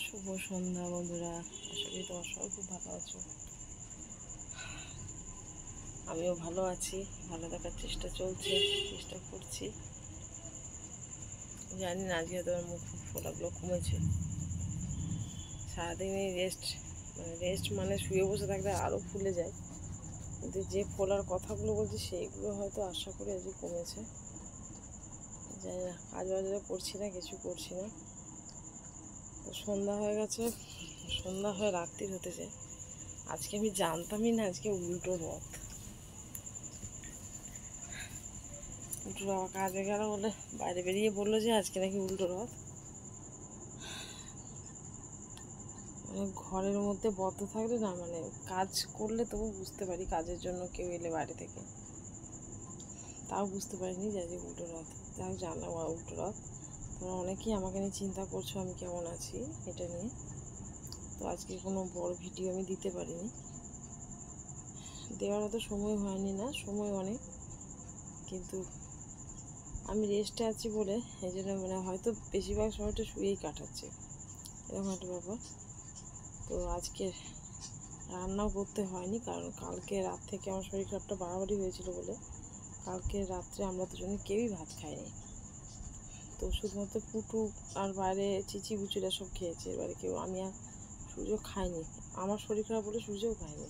শুভ সন্ধ্যা বন্ধুরা, আশা করি তোমার সবাই খুব ভালো আছো। আমিও ভালো আছি, ভালো থাকার চেষ্টা করছি। জানি না আজকে তোমার মুখ ফোলাগুলো কমেছে। সারাদিনই রেস্ট মানে শুয়ে বসে থাকলে আরও ফুলে যায়, কিন্তু যে ফোলার কথাগুলো বলছি সেইগুলো হয়তো আশা করি আজকে কমেছে। জানি না, কাজ বাজারে করছি না, কিছু করছি না। তো সন্ধ্যা হয়ে গেছে, সন্ধ্যা হয়ে রাত্রির হতে যায়। আজকে আমি জানতামই না আজকে উল্টো রথ। উল্টো বাবা কাজে গেল বলে বাইরে বেরিয়ে বললো যে আজকে নাকি উল্টো রথ। মানে ঘরের মধ্যে বদ্ধ থাকলে না, মানে কাজ করলে তবু বুঝতে পারি, কাজের জন্য কেউ এলে বাইরে থেকে, তাও বুঝতে পারিনি যে আজকে উল্টো রথ। তাও জানলাম উল্টো রথ। তোমরা অনেকেই আমাকে নিয়ে চিন্তা করছো আমি কেমন আছি এটা নিয়ে। তো আজকে কোনো বড় ভিডিও আমি দিতে পারিনি, দেওয়ার মতো সময় হয়নি, না সময় অনেক, কিন্তু আমি রেস্টে আছি বলে এই জন্য মানে হয়তো বেশিরভাগ সময়টা শুয়েই কাটাচ্ছে, এরকম একটা ব্যাপার। তো আজকে রান্নাও করতে হয়নি, কারণ কালকে রাত থেকে আমার শরীর খারাপটা বাড়াবাড়ি হয়েছিল বলে কালকে রাত্রে আমরা দুজনে কেউই ভাত খাইনি। তো শুধুমাত্র পুটু আর বাইরে চিচি বুচুরা সব খেয়েছে, এবারে কেউ আমি আর সূর্য খাইনি। আমার শরীর খারাপ বলে সূর্যও খায়নি।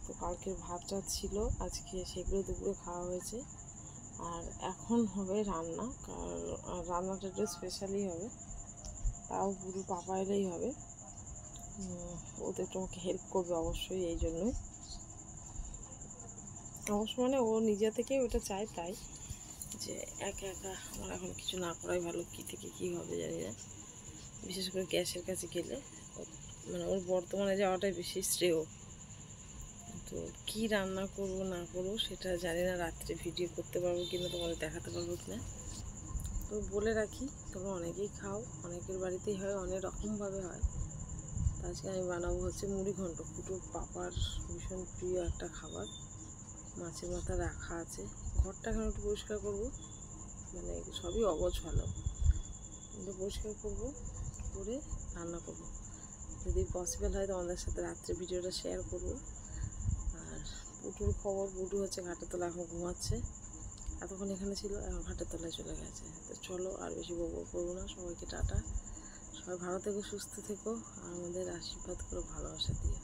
তো কালকের ভাতটা ছিল, আজকে সেগুলো দুপুরে খাওয়া হয়েছে। আর এখন হবে রান্না, আর রান্নাটা একটু স্পেশালি হবে, তাও পুরো পাপা এলেই হবে। ওদের তোমাকে হেল্প করবে অবশ্যই, এই জন্যই অবশ্য মানে ও নিজে থেকেই ওটা চায়, তাই যে একা একা আমার এখন কিছু না করাই ভালো, কী থেকে কী হবে জানি না। বিশেষ করে গ্যাসের কাছে গেলে মানে ওর বর্তমানে যাওয়াটাই বেশি শ্রেয়। তো কী রান্না করবো না করবো সেটা জানি না, রাত্রে ভিডিও করতে পারবো কিনা, তোমাদের দেখাতে পারবো কিনা। তো বলে রাখি, তোমরা অনেকেই খাও, অনেকের বাড়িতেই হয়, অনেক রকমভাবে হয়। তো আজকে আমি বানাবো হচ্ছে মুড়ি ঘন্ট, পুটুর পাপার ভীষণ প্রিয় একটা খাবার। মাছের মাথা রাখা আছে, ঘরটা এখন একটু পরিষ্কার করবো, মানে সবই অগোছালো, কিন্তু পরিষ্কার করবো করে রান্না করবো। যদি পসিবল হয় তোমাদের সাথে রাত্রে ভিডিওটা শেয়ার করবো। আর পুটুর খবর, পুটু হচ্ছে ঘাটের তলা, এখন ঘুমাচ্ছে। এতক্ষণ এখানে ছিল, এখন ঘাটের তলায় চলে গেছে। তো চলো আর বেশি বকবক করবো না, সবাইকে টাটা। সবাই ভালো থেকো, সুস্থ থেকো, আর আমাদের আশীর্বাদ করো ভালোবাসা দিয়ে।